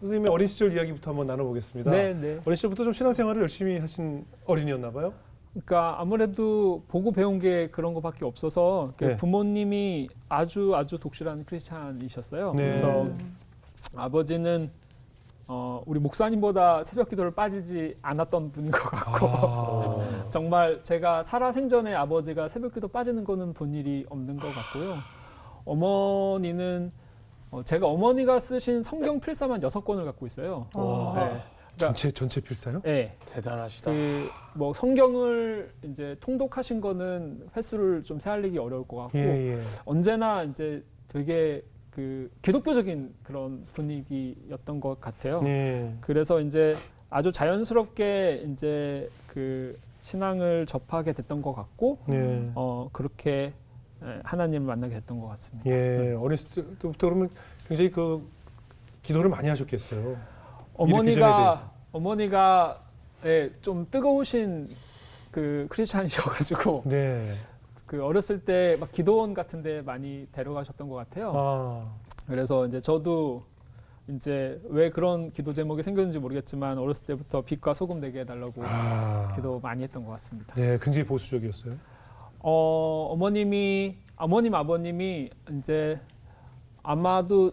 선생님의 어린 시절 이야기부터 한번 나눠보겠습니다. 네. 어린 시절부터 좀 신앙생활을 열심히 하신 어린이였나 봐요? 그러니까 아무래도 보고 배운 게 그런 거밖에 없어서 네. 부모님이 아주 독실한 크리스찬이셨어요. 네. 그래서 아버지는 우리 목사님보다 새벽 기도를 빠지지 않았던 분인 것 같고 정말 제가 살아생전에 아버지가 새벽 기도 빠지는 거는 본 일이 없는 것 같고요. 어머니는 제가 어머니가 쓰신 성경 필사만 6권을 갖고 있어요. 네. 그러니까, 전체 필사요? 네. 대단하시다. 뭐 성경을 이제 통독하신 거는 횟수를 좀 세알리기 어려울 것 같고 예. 언제나 이제 되게 그 기독교적인 그런 분위기였던 것 같아요. 예. 그래서 이제 아주 자연스럽게 이제 그 신앙을 접하게 됐던 것 같고 예. 그렇게 하나님을 만나게 됐던 것 같습니다. 예. 어렸을 때부터 그러면 굉장히 그 기도를 많이 하셨겠어요. 어머니가 좀 뜨거우신 그 크리스찬이셔가지고 네. 그 어렸을 때 막 기도원 같은데 많이 데려가셨던 것 같아요. 그래서 이제 저도 이제 왜 그런 기도 제목이 생겼는지 모르겠지만 어렸을 때부터 빛과 소금 되게 해달라고 기도 많이 했던 것 같습니다. 네, 굉장히 보수적이었어요. 아버님이 이제 아마도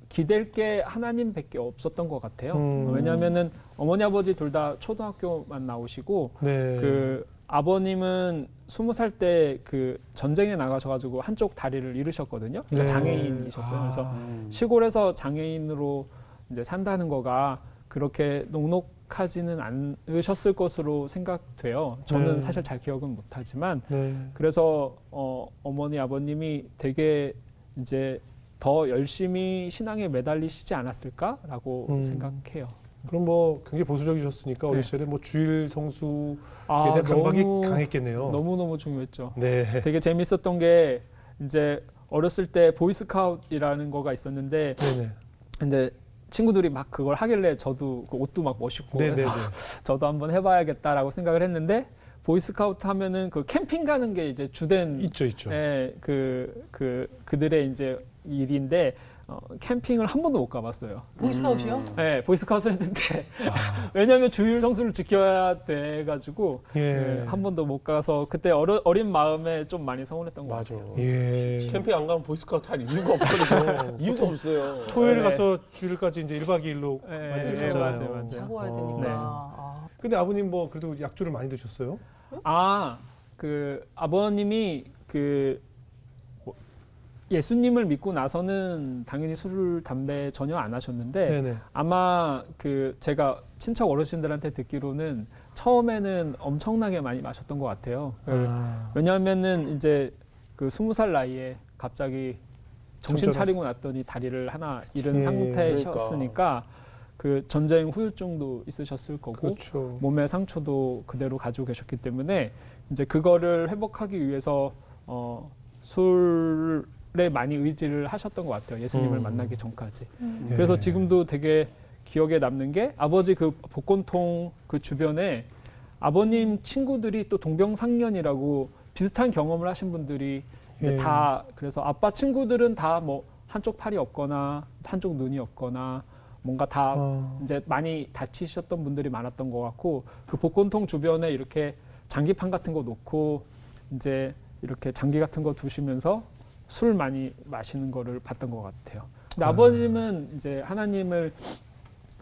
기댈 게 하나님밖에 없었던 것 같아요. 왜냐하면은 어머니 아버지 둘 다 초등학교만 나오시고 네. 그 아버님은 20살 때 그 전쟁에 나가셔가지고 한쪽 다리를 잃으셨거든요. 그러니까 네. 장애인이셨어요. 그래서 시골에서 장애인으로 이제 산다는 거가 그렇게 녹록하지는 않으셨을 것으로 생각돼요. 저는 네. 사실 잘 기억은 못하지만 네. 그래서 어머니 아버님이 되게 이제 더 열심히 신앙에 매달리시지 않았을까라고 생각해요. 그럼 뭐 굉장히 보수적이셨으니까 어린 네. 시절에 뭐 주일 성수에 대한 감각이 강했겠네요. 너무 중요했죠. 네. 되게 재밌었던 게 이제 어렸을 때 보이스카웃이라는 거가 있었는데 네네. 이제 친구들이 막 그걸 하길래 저도 그 옷도 막 멋있고 네네네. 그래서 저도 한번 해봐야겠다라고 생각을 했는데 보이스카우트 하면은 그 캠핑 가는 게 이제 주된 있죠. 그들의 이제 일인데 캠핑을 한 번도 못 가봤어요. 보이스카웃이요? 네, 보이스카웃을 했는데 왜냐하면 주일 성수를 지켜야 돼가지고 예. 한 번도 못 가서 그때 어린 마음에 좀 많이 서운했던 것 맞아. 같아요. 예. 캠핑 안 가면 보이스카우트 할 이유가 없거든요. 이유도 없어요. 토요일 네. 가서 주일까지 이제 1박 2일로 네, 많이 네, 가잖아요. 맞아요. 자고 와야 네. 되니까. 근데 아버님 뭐 그래도 약주를 많이 드셨어요? 그 아버님이 뭐 예수님을 믿고 나서는 당연히 술, 담배 전혀 안 하셨는데 네네. 아마 제가 친척 어르신들한테 듣기로는 처음에는 엄청나게 많이 마셨던 것 같아요. 왜냐하면은 이제 그 20살 나이에 갑자기 정신 차리고 났더니 다리를 하나 잃은 예, 상태셨으니까 그 전쟁 후유증도 있으셨을 거고 그렇죠. 몸의 상처도 그대로 가지고 계셨기 때문에 이제 그거를 회복하기 위해서 술에 많이 의지를 하셨던 것 같아요. 예수님을 만나기 전까지. 예. 그래서 지금도 되게 기억에 남는 게 아버지 그 복권통 그 주변에 아버님 친구들이 또 동병상련이라고 비슷한 경험을 하신 분들이 이제 예. 다 그래서 아빠 친구들은 다 뭐 한쪽 팔이 없거나 한쪽 눈이 없거나 뭔가 다 이제 많이 다치셨던 분들이 많았던 것 같고 그 복권통 주변에 이렇게 장기판 같은 거 놓고 이제 이렇게 장기 같은 거 두시면서 술 많이 마시는 거를 봤던 것 같아요. 근데 아버님은 이제 하나님을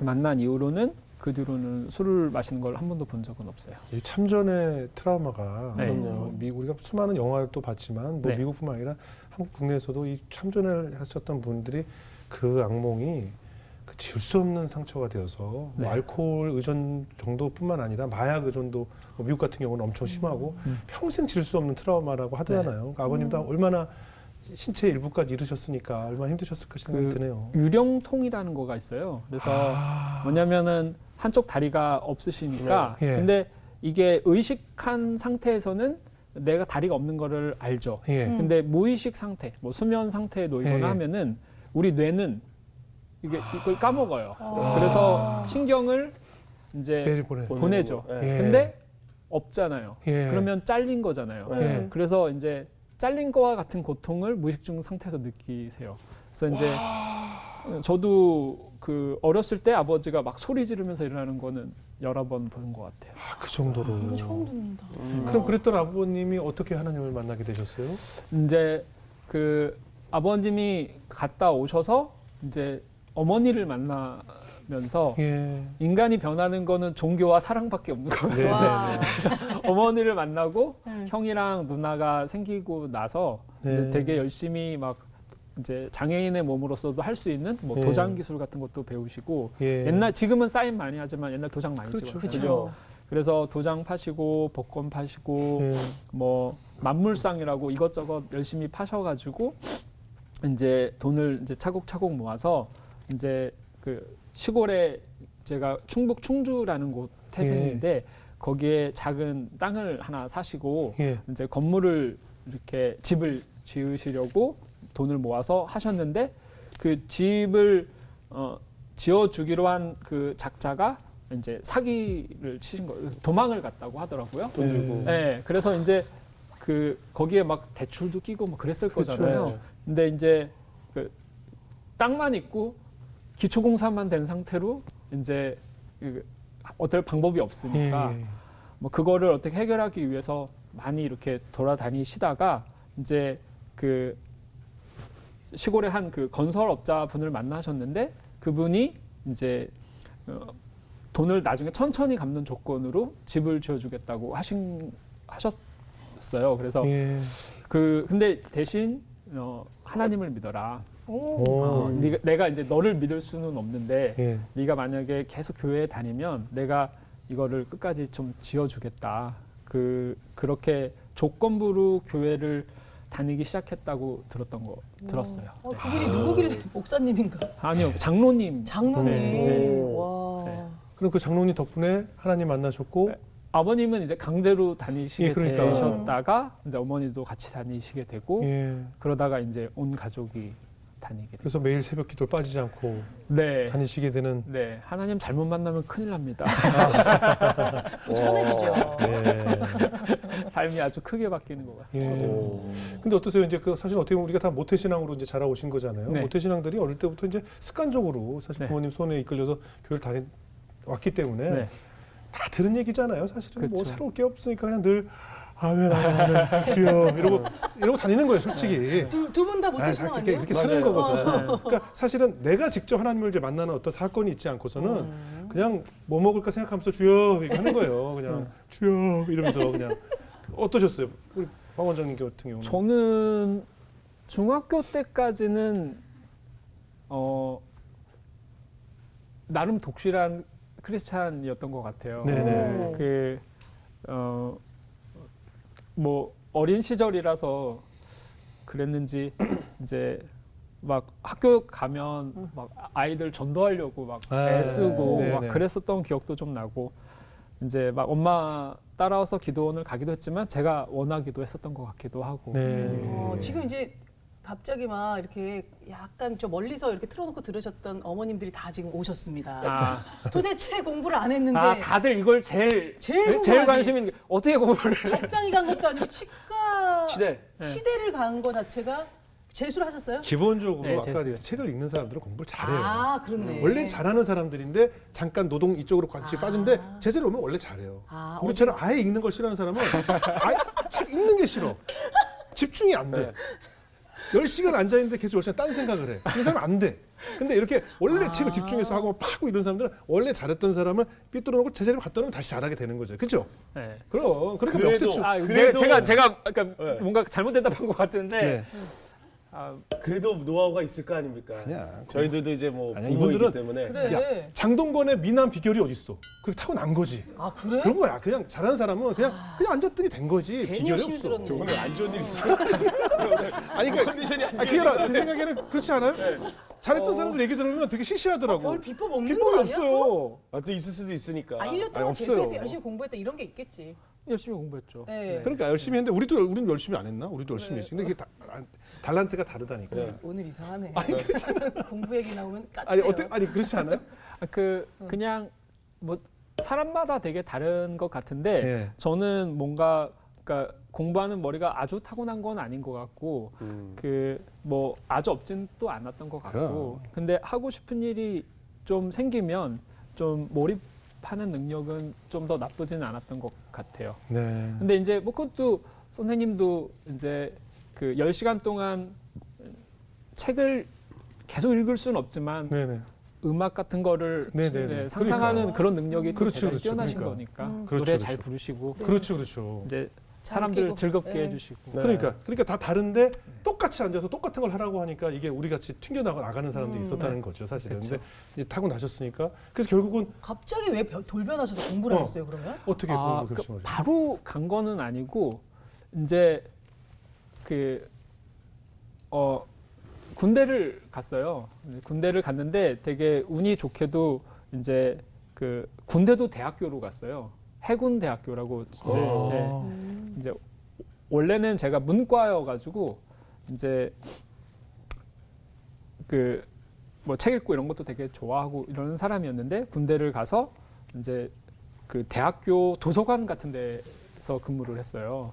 만난 이후로는 그 뒤로는 술을 마시는 걸 한 번도 본 적은 없어요. 이 참전의 트라우마가 네. 우리가 수많은 영화를 또 봤지만 뭐 네. 미국뿐만 아니라 한국 국내에서도 이 참전을 하셨던 분들이 그 악몽이 지울 수 없는 상처가 되어서 네. 뭐 알코올 의존 정도뿐만 아니라 마약 의존도 뭐 미국 같은 경우는 엄청 심하고 평생 지울 수 없는 트라우마라고 하더라나요. 그러니까 아버님도 얼마나 신체 일부까지 잃으셨으니까 얼마나 힘드셨을까 생각이 드네요. 유령통이라는 거가 있어요. 그래서 뭐냐면은 한쪽 다리가 없으시니까 네. 예. 근데 이게 의식한 상태에서는 내가 다리가 없는 거를 알죠. 예. 근데 무의식 상태, 뭐 수면 상태에 놓이거나 예. 하면은 우리 뇌는 이걸 까먹어요. 그래서 신경을 이제 보내죠. 예. 근데 없잖아요. 예. 그러면 잘린 거잖아요. 예. 그래서 이제 잘린 거와 같은 고통을 무의식 중 상태에서 느끼세요. 그래서 이제 저도 그 어렸을 때 아버지가 막 소리 지르면서 일어나는 거는 여러 번 본 것 같아요. 아, 그 정도로. 처음 듣는다. 그럼 그랬던 아버님이 어떻게 하나님을 만나게 되셨어요? 이제 그 아버님이 갔다 오셔서 이제 어머니를 만나면서 예. 인간이 변하는 거는 종교와 사랑밖에 없는 거예요. 네. 와. 어머니를 만나고 네. 형이랑 누나가 생기고 나서 네. 되게 열심히 막 이제 장애인의 몸으로서도 할 수 있는 뭐 네. 도장 기술 같은 것도 배우시고 예. 옛날 지금은 사인 많이 하지만 옛날 도장 많이 그렇죠. 찍었잖아요. 그렇죠. 그래서 도장 파시고 복권 파시고 예. 뭐 만물상이라고 이것저것 열심히 파셔가지고 이제 돈을 이제 차곡차곡 모아서 이제 그 시골에 제가 충북 충주라는 곳 태생인데 거기에 작은 땅을 하나 사시고 예. 이제 건물을 이렇게 집을 지으시려고 돈을 모아서 하셨는데 그 집을 지어주기로 한 그 작자가 이제 사기를 치신 거예요. 그래서 도망을 갔다고 하더라고요. 돈 주고. 네, 그래서 이제 그 거기에 막 대출도 끼고 뭐 그랬을 그렇죠. 거잖아요. 네. 근데 이제 그 땅만 있고 기초공사만 된 상태로 이제 그 어떨 방법이 없으니까 예. 뭐 그거를 어떻게 해결하기 위해서 많이 이렇게 돌아다니시다가 이제 그 시골의 한 그 건설업자 분을 만나셨는데 그분이 이제 돈을 나중에 천천히 갚는 조건으로 집을 지어주겠다고 하셨어요. 그래서 예. 그 근데 대신 하나님을 믿어라. 오. 내가 이제 너를 믿을 수는 없는데 예. 네가 만약에 계속 교회에 다니면 내가 이거를 끝까지 좀 지어주겠다. 그렇게 조건부로 교회를 다니기 시작했다고 들었어요. 그분이 누구길래 목사님인가? 아니요, 장로님. 장로님. 네. 와. 네. 그럼 그 장로님 덕분에 하나님 만나셨고 네. 아버님은 이제 강제로 다니시게 예, 그러니까. 되셨다가 이제 어머니도 같이 다니시게 되고 예. 그러다가 이제 온 가족이 다니게 돼요. 그래서 매일 새벽 기도 빠지지 않고 네. 다니시게 되는 네, 하나님 잘못 만나면 큰일 납니다. 부지런해지죠. 예. 삶이 아주 크게 바뀌는 것 같습니다. 예. 근데 어떠세요? 이제 그 사실 어떻게 보면 우리가 다 모태신앙으로 이제 자라오신 거잖아요. 네. 모태신앙들이 어릴 때부터 이제 습관적으로 사실 네. 부모님 손에 이끌려서 교회를 왔기 때문에 네. 다 들은 얘기잖아요. 사실은 뭐 그렇죠. 새로울 게 없으니까 그냥 늘 아멘 아멘 주여 이러고 다니는 거예요, 솔직히. 두 분 다 모태신앙 이렇게, 아니에요? 이렇게 사는 맞아요. 거거든. 그러니까 사실은 내가 직접 하나님을 이제 만나는 어떤 사건이 있지 않고서는 그냥 뭐 먹을까 생각하면서 주여 이렇게 하는 거예요. 그냥 주여 이러면서 그냥 어떠셨어요? 우리 박 원장님 같은 경우는. 저는 중학교 때까지는 나름 독실한 크리스찬이었던 것 같아요. 네네. 뭐 어린 시절이라서 그랬는지 이제 막 학교 가면 막 아이들 전도하려고 막 애쓰고 막 네네. 그랬었던 기억도 좀 나고 이제 막 엄마 따라와서 기도원을 가기도 했지만 제가 원하기도 했었던 것 같기도 하고. 네. 지금 이제 갑자기 막 이렇게 약간 좀 멀리서 이렇게 틀어놓고 들으셨던 어머님들이 다 지금 오셨습니다. 아, 도대체 공부를 안 했는데 다들 이걸 제일 궁금하지. 관심 있는 게 어떻게 공부를 적당히 간 것도 아니고 치과 시대. 시대를 간 거 자체가 재수를 하셨어요? 기본적으로 네, 아까 재수요. 책을 읽는 사람들은 공부를 잘해요. 아, 그렇네. 원래 잘하는 사람들인데 잠깐 노동 이쪽으로 같이 빠진데 제자리 오면 원래 잘해요. 아, 우리처럼 아예 읽는 걸 싫어하는 사람은 아예 책 읽는 게 싫어. 집중이 안 돼. 10시간 앉아있는데 계속 10시간 딴 생각을 해. 그 사람은 안 돼. 근데 이렇게 원래 책을 집중해서 하고 파고 이런 사람들은 원래 잘했던 사람을 삐뚤어 놓고 제자리로 갖다 놓으면 다시 잘하게 되는 거죠. 그죠? 네. 그럼. 그러니까 그래도- 역세추. 그래도- 제가 그러니까 네. 뭔가 잘못 대답한 것 같은데 네. 그래도 노하우가 있을 거 아닙니까? 아니야. 저희들도 이제 뭐 아니야, 부모이기 이분들은- 때문에. 그래. 야, 장동건의 미남 비결이 어디 있어? 그게 타고 난 거지. 아, 그래? 그런 거야. 그냥 잘하는 사람은 그냥 앉았더니 된 거지. 괜히 비결이 열심히 없어. 들었네. 오늘 안 좋은 일 있어. 아니 그러니까 컨디션이 안 그게 아니라 제 생각에는 그렇지 않아요? 잘했던 사람들 얘기 들으면 되게 시시하더라고. 별 비법 없는 비법이 거 아니야? 없어요. 아, 또 있을 수도 있으니까. 아, 1년 동안 아니, 재수해서 없어요. 열심히 공부했다 이런 게 있겠지. 열심히 공부했죠. 네. 그러니까 열심히 했는데 우리는 열심히 안 했나? 우리도 열심히 했지. 근데 이게 달란트가 다르다니까. 네. 오늘 이상하네. 공부 얘기 나오면 아니 까칠해요. 아니 그렇지 않아요? 그냥 뭐 사람마다 되게 다른 것 같은데 예. 저는 뭔가 그러니까 공부하는 머리가 아주 타고난 건 아닌 것 같고 그 뭐 아주 없진 또 않았던 것 같고 그럼. 근데 하고 싶은 일이 좀 생기면 좀 몰입하는 능력은 좀 더 나쁘지는 않았던 것 같아요. 네. 근데 이제 뭐 그것도 선생님도 이제 그 10시간 동안 책을 계속 읽을 수는 없지만 네네. 음악 같은 거를 네네네. 네, 상상하는 그러니까. 그런 능력이 또 그렇죠, 대단히 그렇죠. 뛰어나신 그러니까. 거니까 그렇죠, 노래 그렇죠. 잘 부르시고 그렇죠, 그렇죠. 이제 잘 사람들 웃기고. 즐겁게 네. 해주시고 네. 그러니까 다 다른데 똑같이 앉아서 똑같은 걸 하라고 하니까 이게 우리 같이 튕겨 나가는 사람도 있었다는 거죠, 사실은. 근데 이제 타고 나셨으니까 그래서 결국은 갑자기 왜 돌변하셔서 공부를 어. 하셨어요 그러면? 어떻게 아, 공부 결심하셨어요? 바로 간 거는 아니고 이제 군대를 갔어요. 군대를 갔는데 되게 운이 좋게도 이제 그 군대도 대학교로 갔어요. 해군 대학교라고 이제 원래는 제가 문과여가지고 이제 그 뭐 책 읽고 이런 것도 되게 좋아하고 이러는 사람이었는데 군대를 가서 이제 그 대학교 도서관 같은 데서 근무를 했어요.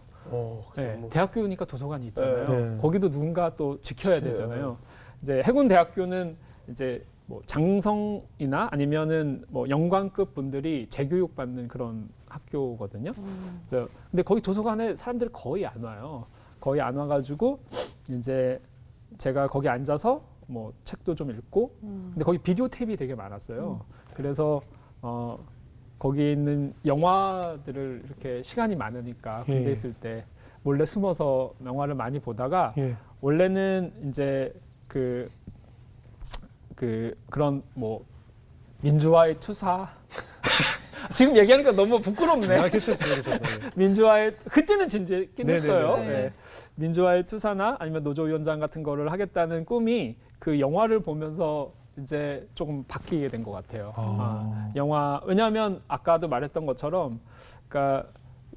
네, 대학교니까 도서관이 있잖아요. 네. 거기도 누군가 또 지켜야 지켜요. 되잖아요. 이제 해군 대학교는 이제 뭐 장성이나 아니면은 뭐 영관급 분들이 재교육 받는 그런 학교거든요. 그래서 근데 거기 도서관에 사람들이 거의 안 와요. 거의 안 와가지고 이제 제가 거기 앉아서 뭐 책도 좀 읽고, 근데 거기 비디오 테이프가 되게 많았어요. 그래서 거기 있는 영화들을 이렇게 시간이 많으니까 군대 예. 있을 때 몰래 숨어서 영화를 많이 보다가 예. 원래는 이제 그런 뭐 민주화의 투사 지금 얘기하니까 너무 부끄럽네. 아, 괜찮습니다. 민주화의 그때는 진지했긴 네네네. 했어요. 네. 네. 민주화의 투사나 아니면 노조위원장 같은 거를 하겠다는 꿈이 그 영화를 보면서 이제 조금 바뀌게 된 것 같아요. 영화 왜냐하면 아까도 말했던 것처럼, 그러니까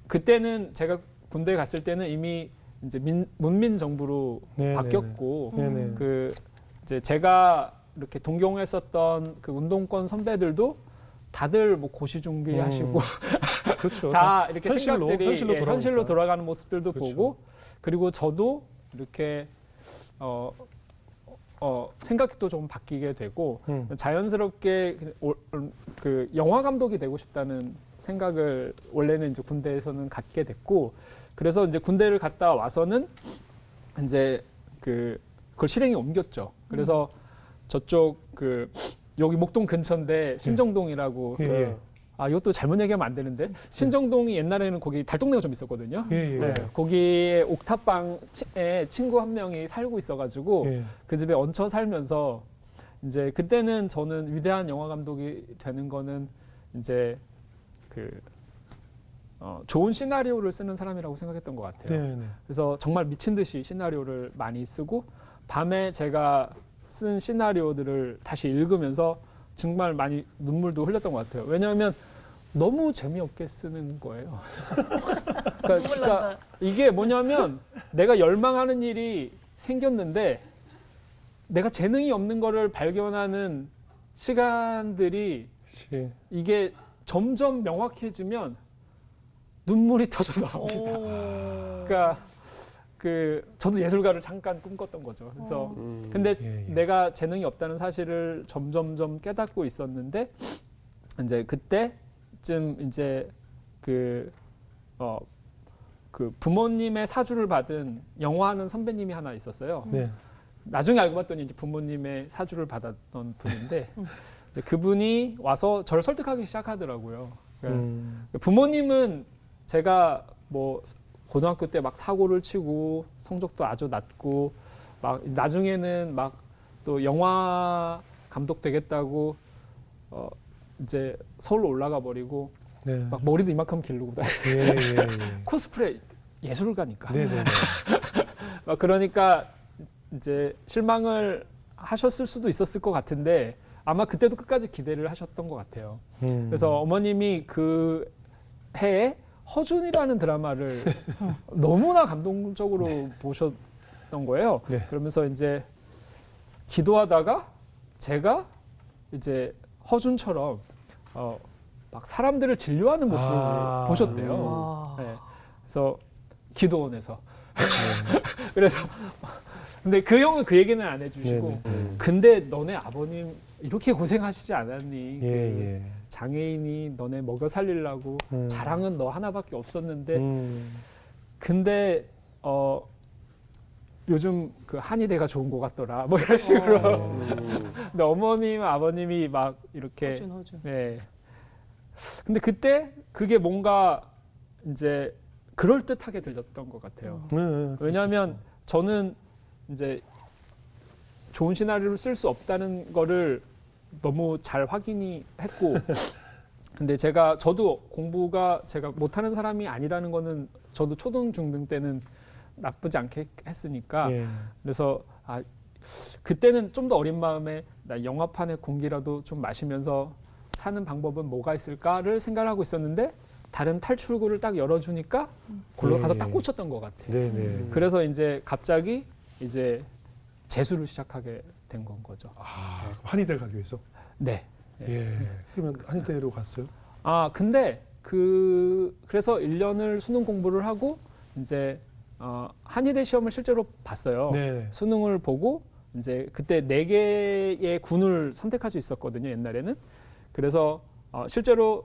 그때는 제가 군대에 갔을 때는 이미 이제 문민 정부로 네네네. 바뀌었고 네네. 그 이제 제가 이렇게 동경했었던 그 운동권 선배들도 다들 뭐 고시 준비하시고 그렇죠. 다 이렇게 현실로, 생각들이 현실로 예, 현실로 돌아오니까. 돌아가는 모습들도 그렇죠. 보고, 그리고 저도 이렇게 생각도 좀 바뀌게 되고 자연스럽게 그 영화 감독이 되고 싶다는 생각을 원래는 이제 군대에서는 갖게 됐고, 그래서 이제 군대를 갔다 와서는 이제 그걸 실행에 옮겼죠. 그래서 저쪽 여기 목동 근처인데 신정동이라고 예, 예. 아 이것도 잘못 얘기하면 안 되는데 신정동이 옛날에는 거기 달동네가 좀 있었거든요. 예, 예. 네, 거기에 옥탑방에 친구 한 명이 살고 있어가지고 예. 그 집에 얹혀 살면서 이제 그때는 저는 위대한 영화 감독이 되는 거는 이제 좋은 시나리오를 쓰는 사람이라고 생각했던 것 같아요. 네, 네. 그래서 정말 미친 듯이 시나리오를 많이 쓰고 밤에 제가 쓴 시나리오들을 다시 읽으면서 정말 많이 눈물도 흘렸던 것 같아요. 왜냐하면 너무 재미없게 쓰는 거예요. 그러니까 이게 뭐냐면 내가 열망하는 일이 생겼는데 내가 재능이 없는 거를 발견하는 시간들이 이게 점점 명확해지면 눈물이 터져 나옵니다. 그러니까 저도 예술가를 잠깐 꿈꿨던 거죠. 그래서 근데 예, 예. 내가 재능이 없다는 사실을 점점점 깨닫고 있었는데 이제 그때쯤 이제 그 부모님의 사주를 받은 영화하는 선배님이 하나 있었어요. 네. 나중에 알고 봤더니 이제 부모님의 사주를 받았던 분인데 이제 그분이 와서 저를 설득하기 시작하더라고요. 부모님은 제가 뭐 고등학교 때 막 사고를 치고 성적도 아주 낮고 막 나중에는 막 또 영화 감독 되겠다고 이제 서울로 올라가 버리고 네. 막 머리도 이만큼 기르고 예, 예, 예. 코스프레 예술가니까. 네, 네, 네. 막 그러니까 이제 실망을 하셨을 수도 있었을 것 같은데 아마 그때도 끝까지 기대를 하셨던 것 같아요. 그래서 어머님이 그 해에 허준이라는 드라마를 너무나 감동적으로 보셨던 거예요. 네. 그러면서 이제 기도하다가 제가 이제 허준처럼 막 사람들을 진료하는 모습을 보셨대요. 와. 네. 그래서 기도원에서. 그래서 근데 그 형은 그 얘기는 안 해주시고, 네, 네. 근데 너네 아버님 이렇게 고생하시지 않았니? 예, 그 예. 장애인이 너네 먹여 살리려고 자랑은 너 하나밖에 없었는데 음. 근데 요즘 그 한의대가 좋은 것 같더라. 뭐 이런 식으로. 근데 어머님, 아버님이 막 이렇게 허준. 네. 근데 그때 그게 뭔가 이제 그럴 듯하게 들렸던 것 같아요. 네, 왜냐하면 저는 이제 좋은 시나리오를 쓸 수 없다는 거를 너무 잘 확인이 했고, 근데 저도 공부가 제가 못하는 사람이 아니라는 거는 저도 초등 중등 때는 나쁘지 않게 했으니까 예. 그래서 그때는 좀 더 어린 마음에 나 영화판의 공기라도 좀 마시면서 사는 방법은 뭐가 있을까를 생각을 하고 있었는데 다른 탈출구를 딱 열어주니까 골로 가서 딱 꽂혔던 것 같아요. 네, 네. 그래서 이제 갑자기 이제 재수를 시작하게 된 건 거죠. 아, 한의대를 가기 위해서. 네. 예. 그러면 한의대로 갔어요? 근데 그래서 1년을 수능 공부를 하고 이제 한의대 시험을 실제로 봤어요. 네. 수능을 보고 이제 그때 4개의 군을 선택할 수 있었거든요, 옛날에는. 그래서 실제로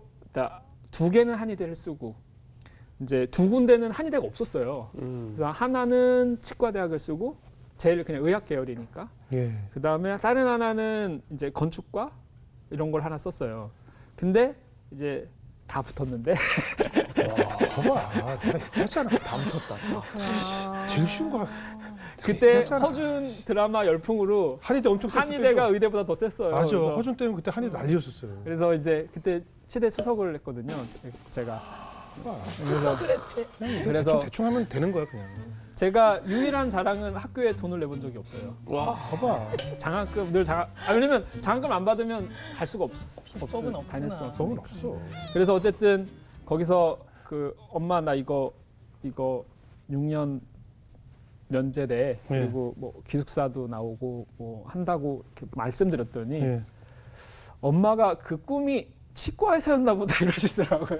2개는 한의대를 쓰고 이제 2군데는 한의대가 없었어요. 그래서 하나는 치과대학을 쓰고 제일 그냥 의학 계열이니까. 예. 그다음에 다른 하나는 이제 건축과 이런 걸 하나 썼어요. 근데 이제 다 붙었는데 봐봐. 내가 얘기하잖아. 다 붙었다. 제일 쉬운 거. 그때 얘기하잖아. 허준 드라마 열풍으로 한의대 엄청 셌을 한의대가 때죠. 의대보다 더 셌어요. 맞아. 그래서 허준 때문에 그때 한의대 난리였었어요. 그래서 이제 그때 치대 수석을 했거든요. 제가. 그래서 대충 하면 되는 거야 그냥. 제가 유일한 자랑은 학교에 돈을 내본 적이 없어요. 와. 봐봐. 장학금 왜냐면 장학금 안 받으면 갈 수가 비법은 없어요. 다닐 수 없구나. 법은 없으니까. 없어. 그래서 어쨌든 거기서 그 엄마 나 이거 6년 면제래. 그리고 뭐 기숙사도 나오고 뭐 한다고 이렇게 말씀드렸더니 예. 엄마가 그 꿈이 치과에서였나 보다 이러시더라고요.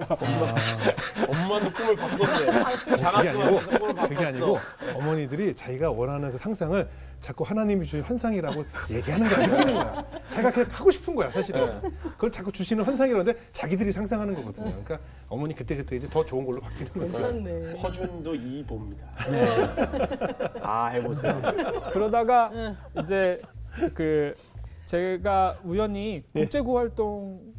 엄마도 꿈을 바꿨네. 장학금하면서 꿈을 바꿨어. 그게 아니고 어머니들이 자기가 원하는 그 상상을 자꾸 하나님이 주신 환상이라고 얘기하는 거야, 느끼는 거야. 자기가 그냥 하고 싶은 거야, 사실은. 그걸 자꾸 주시는 환상이라는데 자기들이 상상하는 거거든요. 그러니까 어머니 그때 이제 더 좋은 걸로 바뀌는 거예요. 괜찮네. 허준도 이 봅니다. 네. 해보세요. 그러다가 이제 그 제가 우연히 국제구 활동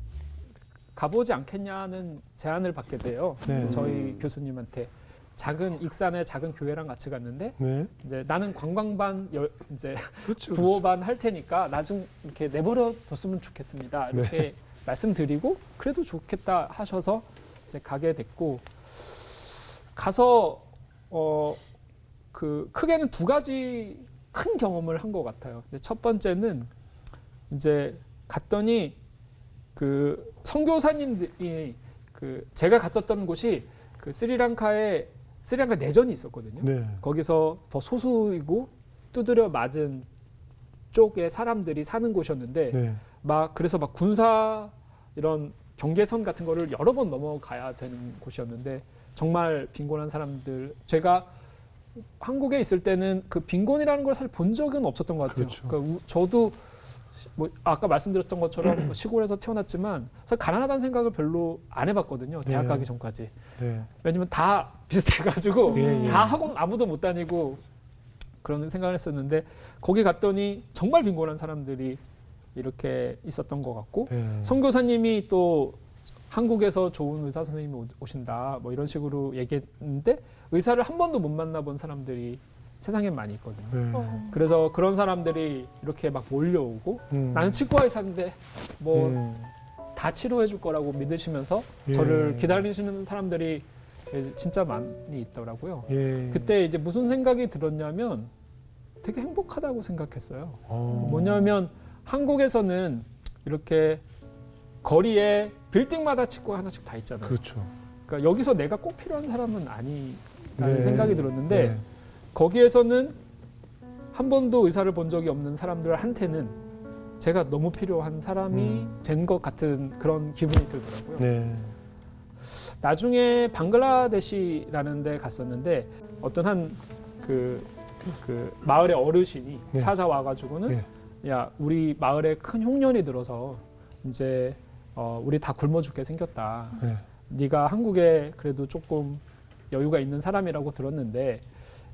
가보지 않겠냐는 제안을 받게 돼요. 네. 저희 교수님한테 작은 익산의 작은 교회랑 같이 갔는데 네. 이제 나는 관광반 이제 그렇죠. 부호반 할 테니까 나 좀 이렇게 내버려 뒀으면 좋겠습니다. 이렇게 말씀드리고 그래도 좋겠다 하셔서 이제 가게 됐고 가서 그 크게는 2가지 큰 경험을 한 것 같아요. 첫 번째는 이제 갔더니 그 선교사님들이 그 제가 갔었던 곳이 그 스리랑카 내전이 있었거든요. 네. 거기서 더 소수이고 두드려 맞은 쪽의 사람들이 사는 곳이었는데 네. 그래서 군사 이런 경계선 같은 거를 여러 번 넘어가야 되는 곳이었는데 정말 빈곤한 사람들 제가 한국에 있을 때는 그 빈곤이라는 걸 사실 본 적은 없었던 것 같아요. 그렇죠. 그러니까 저도 뭐 아까 말씀드렸던 것처럼 시골에서 태어났지만 사실 가난하다는 생각을 별로 안 해봤거든요. 대학 네. 가기 전까지. 네. 왜냐면 다 비슷해가지고 예, 예. 다 학원 아무도 못 다니고 그런 생각을 했었는데 거기 갔더니 정말 빈곤한 사람들이 이렇게 있었던 것 같고 네. 선교사님이 또 한국에서 좋은 의사 선생님이 오신다 뭐 이런 식으로 얘기했는데 의사를 한 번도 못 만나본 사람들이 세상에 많이 있거든요. 네. 그래서 그런 사람들이 이렇게 막 몰려오고 나는 치과 의사인데 뭐 다 치료해 줄 거라고 믿으시면서 예. 저를 기다리시는 사람들이 진짜 많이 있더라고요. 예. 그때 이제 무슨 생각이 들었냐면 되게 행복하다고 생각했어요. 뭐냐면 한국에서는 이렇게 거리에 빌딩마다 치과 하나씩 다 있잖아요. 그렇죠. 그러니까 여기서 내가 꼭 필요한 사람은 아니라는 네. 생각이 들었는데 네. 거기에서는 한 번도 의사를 본 적이 없는 사람들한테는 제가 너무 필요한 사람이 된 것 같은 그런 기분이 들더라고요. 네. 나중에 방글라데시라는 데 갔었는데 어떤 한 그 마을의 어르신이 네. 찾아와가지고는 네. 야 우리 마을에 큰 흉년이 들어서 이제 우리 다 굶어 죽게 생겼다. 네. 네가 한국에 그래도 조금 여유가 있는 사람이라고 들었는데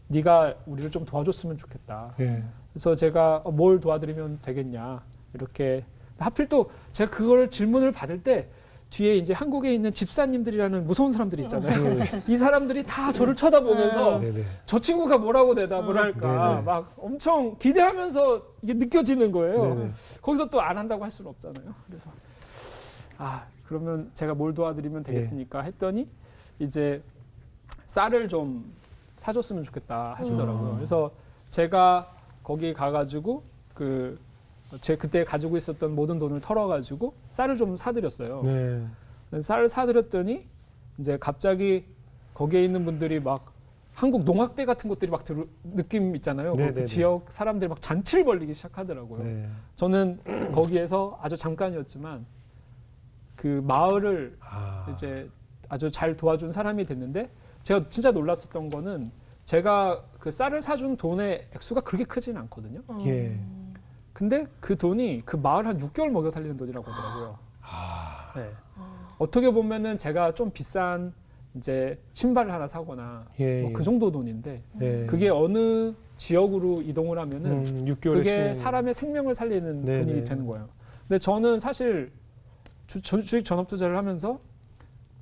네가 우리를 좀 도와줬으면 좋겠다. 예. 그래서 제가 뭘 도와드리면 되겠냐 이렇게 하필 또 제가 그걸 질문을 받을 때 뒤에 이제 한국에 있는 집사님들이라는 무서운 사람들이 있잖아요. 이 사람들이 다 저를 쳐다보면서 네네. 저 친구가 뭐라고 대답을 할까 네네. 막 엄청 기대하면서 이게 느껴지는 거예요. 네네. 거기서 또 안 한다고 할 수는 없잖아요. 그래서 그러면 제가 뭘 도와드리면 되겠습니까? 했더니 이제 쌀을 좀 사줬으면 좋겠다 하시더라고요. 그래서 제가 거기 가가지고 제 그때 가지고 있었던 모든 돈을 털어가지고 쌀을 좀 사드렸어요. 네. 쌀을 사드렸더니 이제 갑자기 거기에 있는 분들이 막 한국 농악대 같은 것들이 막 느낌 있잖아요. 그 네네네. 지역 사람들이 막 잔치를 벌리기 시작하더라고요. 네. 저는 거기에서 아주 잠깐이었지만 그 마을을 이제 아주 잘 도와준 사람이 됐는데 제가 진짜 놀랐었던 거는 제가 그 쌀을 사준 돈의 액수가 그렇게 크지는 않거든요. 예. 근데 그 돈이 그 마을 한 6개월 먹여 살리는 돈이라고 하더라고요. 네. 어떻게 보면은 제가 좀 비싼 이제 신발을 하나 사거나 예. 뭐 그 정도 돈인데 네. 그게 어느 지역으로 이동을 하면은 6개월에 그게 사람의 생명을 살리는 네네. 돈이 되는 거예요. 근데 저는 사실 주식 전업 투자를 하면서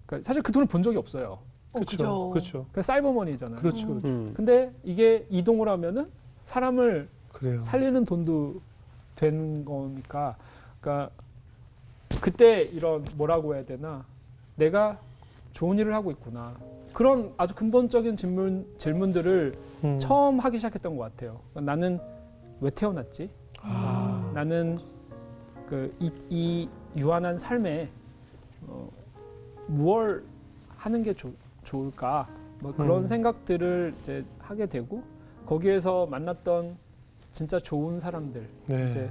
그러니까 사실 그 돈을 본 적이 없어요. 그렇죠. 그렇죠. 그 사이버머니잖아요. 그렇죠. 그렇죠. 근데 이게 이동을 하면은 사람을 그래요. 살리는 돈도 된 거니까, 그러니까 그때 이런 뭐라고 해야 되나, 내가 좋은 일을 하고 있구나. 그런 아주 근본적인 질문들을 처음 하기 시작했던 것 같아요. 나는 왜 태어났지? 나는 이 유한한 삶에 무얼 하는 게 좋을까? 뭐 그런 생각들을 이제 하게 되고 거기에서 만났던 진짜 좋은 사람들. 네. 이제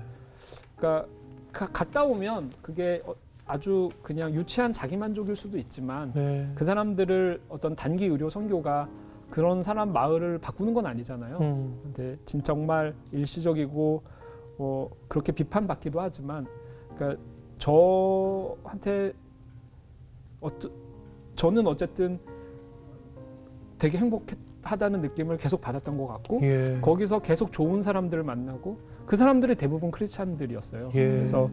그러니까 갔다 오면 그게 아주 그냥 유치한 자기만족일 수도 있지만 네. 그 사람들을 어떤 단기 의료 선교가 그런 사람 마을을 바꾸는 건 아니잖아요. 근데 정말 일시적이고 그렇게 비판받기도 하지만, 그러니까 저한테 저는 어쨌든 되게 행복하다는 느낌을 계속 받았던 것 같고 예. 거기서 계속 좋은 사람들을 만나고 그 사람들이 대부분 크리스찬들이었어요. 예. 그래서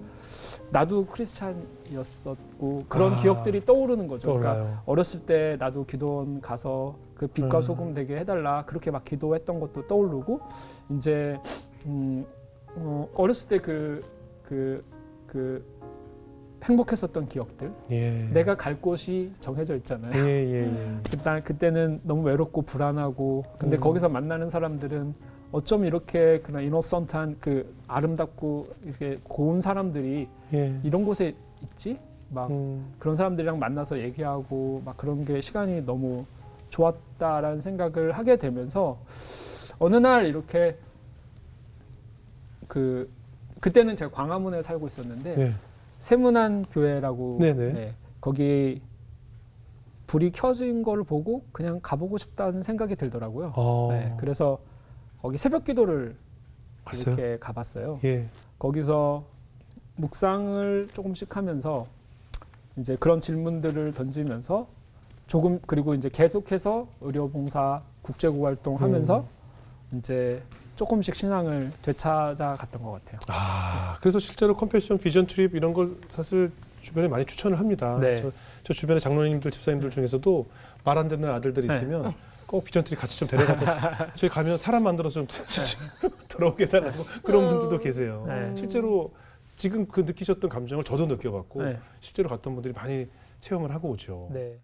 나도 크리스찬이었었고 그런 기억들이 떠오르는 거죠. 떠올라요. 그러니까 어렸을 때 나도 기도원 가서 그 빛과 소금 되게 해달라 그렇게 막 기도했던 것도 떠오르고 이제 어렸을 때 그 행복했었던 기억들. 예. 내가 갈 곳이 정해져 있잖아요. 예. 그때는 너무 외롭고 불안하고 근데 거기서 만나는 사람들은 어쩜 이렇게 그런 이노선트한 그 아름답고 이렇게 고운 사람들이 예. 이런 곳에 있지? 막 그런 사람들이랑 만나서 얘기하고 막 그런 게 시간이 너무 좋았다라는 생각을 하게 되면서 어느 날 이렇게 그때는 제가 광화문에 살고 있었는데 네. 세문안 교회라고 네네. 거기 불이 켜진 걸 보고 그냥 가보고 싶다는 생각이 들더라고요. 네, 그래서 거기 새벽 기도를 갔어요? 이렇게 가봤어요. 예. 거기서 묵상을 조금씩 하면서 이제 그런 질문들을 던지면서 그리고 이제 계속해서 의료봉사 국제구 활동하면서 이제 조금씩 신앙을 되찾아 갔던 것 같아요. 그래서 실제로 컴패션 비전 트립 이런 걸 사실 주변에 많이 추천을 합니다. 네. 저 주변에 장로님들, 집사님들 중에서도 말 안 듣는 아들들이 있으면 꼭 비전 트립 같이 좀 데려가서 저희 가면 사람 만들어서 좀 들어오게 해달라고 그런 분들도 계세요. 네. 실제로 지금 그 느끼셨던 감정을 저도 느껴봤고 네. 실제로 갔던 분들이 많이 체험을 하고 오죠. 네.